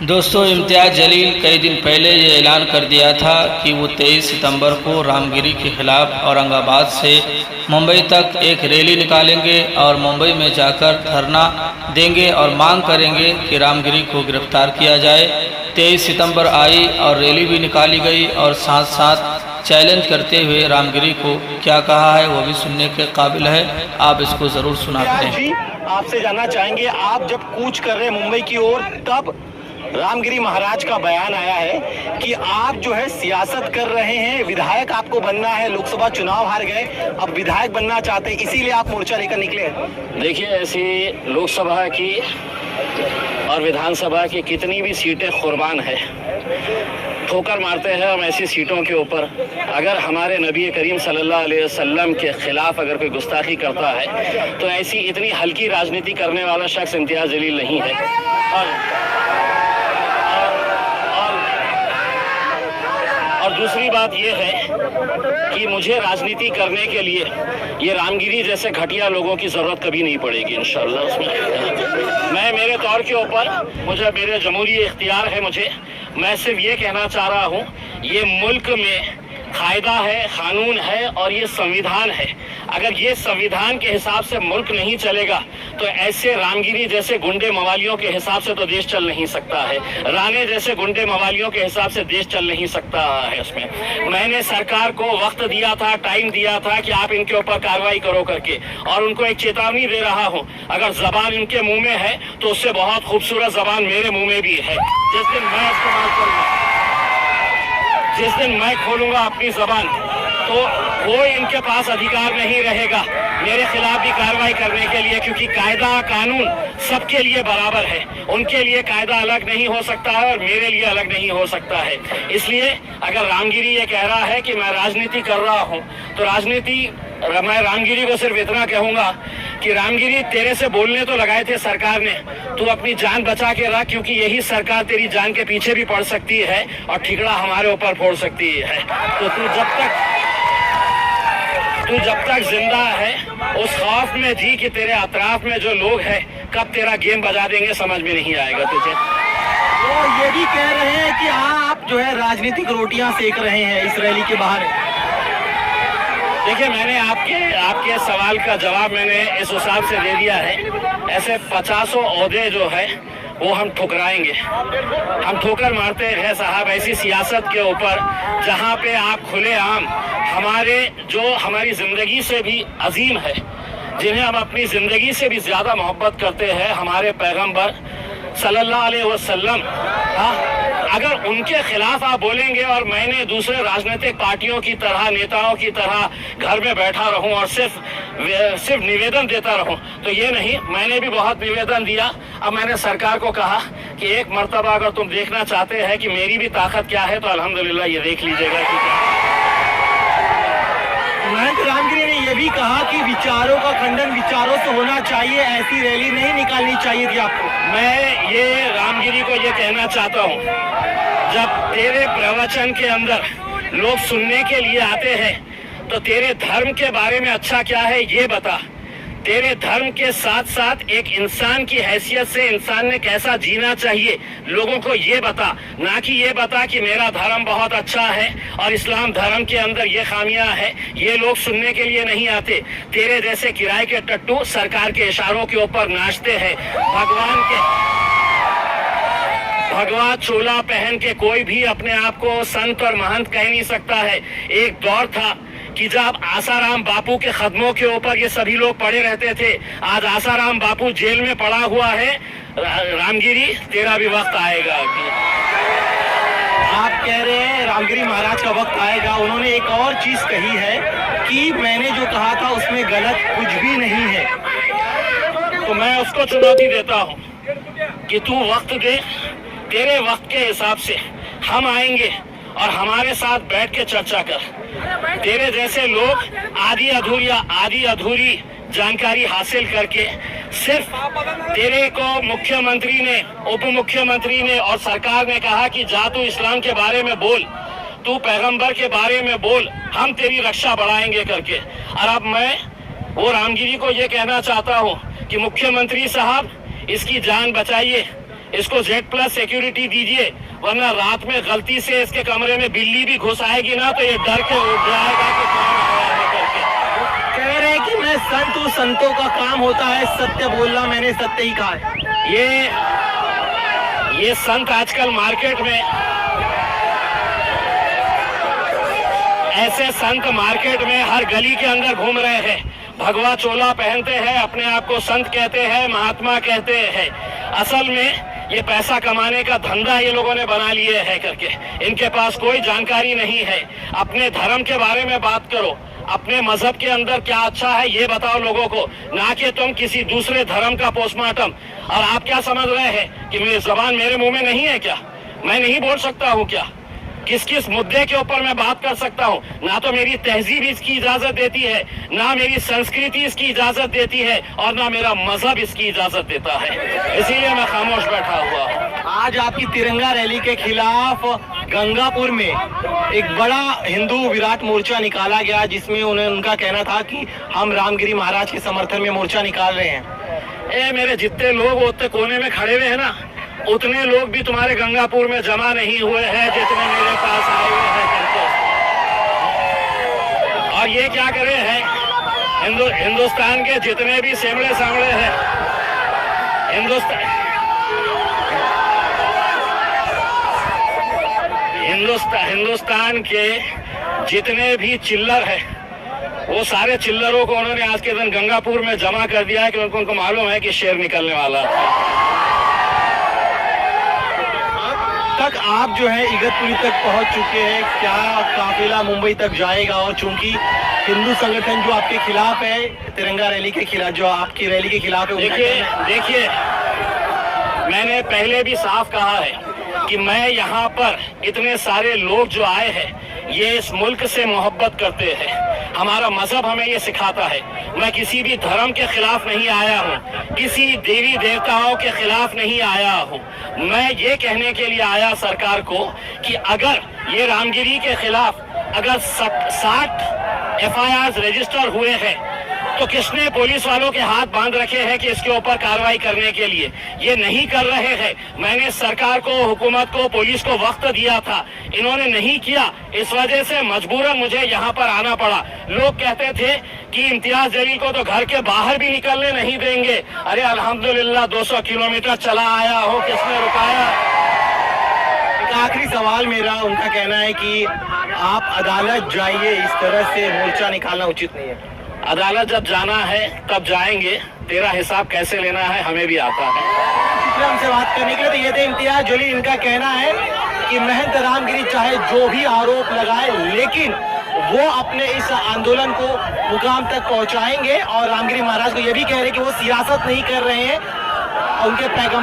दोस्तों, इम्तियाज़ जलील कई दिन पहले ये ऐलान कर दिया था कि वो 23 सितंबर को रामगिरी के खिलाफ औरंगाबाद से मुंबई तक एक रैली निकालेंगे और मुंबई में जाकर धरना देंगे और मांग करेंगे कि रामगिरी को गिरफ्तार किया जाए। 23 सितंबर आई और रैली भी निकाली गई और साथ साथ चैलेंज करते हुए रामगिरी को क्या कहा है वो भी सुनने के काबिल है। आप इसको ज़रूर सुना करें। आपसे जानना चाहेंगे, आप जब कूच कर रहे मुंबई की ओर तब रामगिरी महाराज का बयान आया है कि आप जो है सियासत कर रहे हैं, विधायक आपको बनना है, लोकसभा चुनाव हार गए, अब विधायक बनना चाहते हैं, इसीलिए आप मोर्चा लेकर निकले। देखिए, ऐसी लोकसभा की और विधानसभा की कितनी भी सीटें कुर्बान है, ठोकर मारते हैं हम ऐसी सीटों के ऊपर। अगर हमारे नबी करीम सल्लल्लाहु अलैहि वसल्लम के खिलाफ अगर कोई गुस्ताखी करता है तो ऐसी इतनी हल्की राजनीति करने वाला शख्स इम्तियाज़ जलील नहीं है। और दूसरी बात यह है कि मुझे राजनीति करने के लिए ये रामगिरी जैसे घटिया लोगों की जरूरत कभी नहीं पड़ेगी इंशाअल्लाह। उसमें मैं मेरे तौर के ऊपर मुझे मेरे जमहूरी इख्तियार है, मैं सिर्फ ये कहना चाह रहा हूँ, ये मुल्क में कायदा है, कानून है और ये संविधान है। अगर ये संविधान के हिसाब से मुल्क नहीं चलेगा तो ऐसे रामगिरी जैसे गुंडे मवालियों के हिसाब से तो देश चल नहीं सकता है, राणे जैसे गुंडे मवालियों के हिसाब से देश चल नहीं सकता है। उसमें मैंने सरकार को वक्त दिया था, टाइम दिया था कि आप इनके ऊपर कार्रवाई करो करके, और उनको एक चेतावनी दे रहा हूँ, अगर जबान इनके मुंह में है तो उससे बहुत खूबसूरत जबान मेरे मुंह में भी है। जिस दिन मैं इस्तेमाल करूँगा, जिस दिन मैं खोलूंगा अपनी जबान, तो कोई इनके पास अधिकार नहीं रहेगा मेरे खिलाफ भी कार्रवाई करने के लिए, क्योंकि कायदा कानून सबके लिए बराबर है। उनके लिए कायदा अलग नहीं हो सकता है और मेरे लिए अलग नहीं हो सकता है। इसलिए अगर रामगिरी ये कह रहा है कि मैं राजनीति कर रहा हूँ, तो मैं रामगिरी को सिर्फ इतना कहूंगा कि रामगिरी, तेरे से बोलने तो लगाए थे सरकार ने, तू अपनी जान बचा के रख, क्योंकि यही सरकार तेरी जान के पीछे भी पड़ सकती है और ठिकड़ा हमारे ऊपर फोड़ सकती है। तो तू जब तक जिंदा है उस खौफ में जी कि तेरे अतराफ में जो लोग हैं कब तेरा गेम बजा देंगे समझ में नहीं आएगा तुझे। तो ये भी कह रहे हैं कि आप जो है राजनीतिक रोटियां सेक रहे हैं इस रैली के बाहर। देखिए, मैंने आपके सवाल का जवाब मैंने इस हिसाब से दे दिया है। ऐसे 50 ओहदे जो है वो हम ठुकराएंगे, हम ठोकर मारते हैं साहब ऐसी सियासत के ऊपर जहां पे आप खुलेआम हमारी जिंदगी से भी अजीम है, जिन्हें हम अपनी जिंदगी से भी ज्यादा मोहब्बत करते हैं, हमारे पैगंबर सल्लल्लाहु अलैहि वसल्लम, अगर उनके खिलाफ आप बोलेंगे और मैंने दूसरे राजनीतिक पार्टियों की तरह, नेताओं की तरह घर में बैठा रहूं और सिर्फ निवेदन देता रहूं, तो ये नहीं। मैंने भी बहुत निवेदन दिया। अब मैंने सरकार को कहा कि एक मर्तबा अगर तुम देखना चाहते हैं कि मेरी भी ताकत क्या है, तो अल्हम्दुलिल्लाह ये देख लीजिएगा कि रामगिरी ने यह भी कहा कि विचारों का खंडन विचारों से होना चाहिए, ऐसी रैली नहीं निकालनी चाहिए थी आपको। मैं ये रामगिरी को ये कहना चाहता हूँ, जब तेरे प्रवचन के अंदर लोग सुनने के लिए आते हैं तो तेरे धर्म के बारे में अच्छा क्या है ये बता। तेरे धर्म के साथ साथ एक इंसान की हैसियत से इंसान ने कैसा जीना चाहिए लोगों को ये बता, ना कि ये बता कि मेरा धर्म बहुत अच्छा है और इस्लाम धर्म के अंदर ये खामियां है। ये लोग सुनने के लिए नहीं आते। तेरे जैसे किराए के टट्टू सरकार के इशारों के ऊपर नाचते हैं। भगवा चोला पहन के कोई भी अपने आप को संत और महंत कह नहीं सकता है। एक दौर था कि जब आसाराम बापू के कदमों के ऊपर ये सभी लोग पड़े रहते थे। आज आसाराम बापू जेल में पड़ा हुआ है। रामगिरी, तेरा भी वक्त आएगा। आप कह रहे हैं रामगिरी महाराज का वक्त आएगा। उन्होंने एक और चीज कही है कि मैंने जो कहा था उसमें गलत कुछ भी नहीं है। तो मैं उसको चुनौती देता हूँ कि तू वक्त दे, तेरे वक्त के हिसाब से हम आएंगे और हमारे साथ बैठ के चर्चा कर। तेरे जैसे लोग आधी अधूरी जानकारी हासिल करके सिर्फ तेरे को मुख्यमंत्री ने, उप मुख्यमंत्री ने और सरकार ने कहा कि जा तू इस्लाम के बारे में बोल, तू पैगंबर के बारे में बोल, हम तेरी रक्षा बढ़ाएंगे करके। और अब मैं वो रामगिरी को ये कहना चाहता हूँ कि मुख्यमंत्री साहब, इसकी जान बचाइए। इसको Z+ सिक्योरिटी दीजिए, वरना रात में गलती से इसके कमरे में बिल्ली भी घुस आएगी ना तो ये डर के उठ जाएगा कि कौन आया है करके। कह रहे हैं कि मैं संत हूँ, संतों का काम होता है सत्य बोलना, मैंने सत्य ही कहा है। ये संत आजकल मार्केट में, ऐसे संत मार्केट में हर गली के अंदर घूम रहे हैं, भगवा चोला पहनते हैं, अपने आप को संत कहते हैं, महात्मा कहते हैं। असल में ये पैसा कमाने का धंधा ये लोगों ने बना लिए है करके, इनके पास कोई जानकारी नहीं है। अपने धर्म के बारे में बात करो, अपने मजहब के अंदर क्या अच्छा है ये बताओ लोगों को, ना कि तुम किसी दूसरे धर्म का पोस्टमार्टम। और आप क्या समझ रहे हैं कि मेरी जबान मेरे मुंह में नहीं है क्या? मैं नहीं बोल सकता हूँ क्या? किस किस मुद्दे के ऊपर मैं बात कर सकता हूँ? ना तो मेरी तहजीब इसकी इजाजत देती है, ना मेरी संस्कृति इसकी इजाजत देती है, और ना मेरा मजहब इसकी इजाजत देता है। इसीलिए मैं खामोश बैठा हुआ हूँ। आज आपकी तिरंगा रैली के खिलाफ गंगापुर में एक बड़ा हिंदू विराट मोर्चा निकाला गया, जिसमें उनका कहना था कि हम रामगिरी महाराज के समर्थन में मोर्चा निकाल रहे हैं। मेरे जितने लोग उतने कोने में खड़े हुए हैं ना, उतने लोग भी तुम्हारे गंगापुर में जमा नहीं हुए हैं जितने मेरे पास आए हुए हैं करके। और ये क्या करे हैं, हिंदुस्तान के जितने भी सेमड़े सामड़े हैं, हिंदुस्तान के जितने भी चिल्लर हैं, वो सारे चिल्लरों को उन्होंने आज के दिन गंगापुर में जमा कर दिया है कि उनको मालूम है कि शेर निकलने वाला है। तक आप जो है इगतपुरी तक पहुंच चुके हैं, क्या काफिला मुंबई तक जाएगा? और चूंकि हिंदू संगठन जो आपके खिलाफ है, तिरंगा रैली के खिलाफ, जो आपकी रैली के खिलाफ है, देखिए मैंने पहले भी साफ कहा है कि मैं यहाँ पर इतने सारे लोग जो आए हैं ये इस मुल्क से मोहब्बत करते हैं, हमारा मजहब हमें ये सिखाता है। मैं किसी भी धर्म के खिलाफ नहीं आया हूँ, किसी देवी देवताओं के खिलाफ नहीं आया हूँ। मैं ये कहने के लिए आया सरकार को कि अगर ये रामगिरी के खिलाफ अगर 60 FIR रजिस्टर हुए हैं तो किसने पुलिस वालों के हाथ बांध रखे हैं कि इसके ऊपर कार्रवाई करने के लिए? ये नहीं कर रहे हैं। मैंने सरकार को, हुकूमत को, पुलिस को वक्त दिया था, इन्होंने नहीं किया। इस वजह से मजबूरन मुझे यहाँ पर आना पड़ा। लोग कहते थे कि इम्तियाज जलील को तो घर के बाहर भी निकलने नहीं देंगे। अरे अल्हम्दुलिल्लाह 200 किलोमीटर चला आया हो, किसने रुकाया? एक आखिरी सवाल मेरा, उनका कहना है कि आप अदालत जाइए, इस तरह से मोर्चा निकालना उचित नहीं है। अदालत जब जाना है तब जाएंगे, तेरा हिसाब कैसे लेना है हमें भी आता है। हमसे बात करने के लिए तो ये थे इम्तियाज जलील। इनका कहना है कि महंत रामगिरी चाहे जो भी आरोप लगाए, लेकिन वो अपने इस आंदोलन को मुकाम तक पहुंचाएंगे। और रामगिरी महाराज को ये भी कह रहे हैं कि वो सियासत नहीं कर रहे हैं, उनके पैगंबर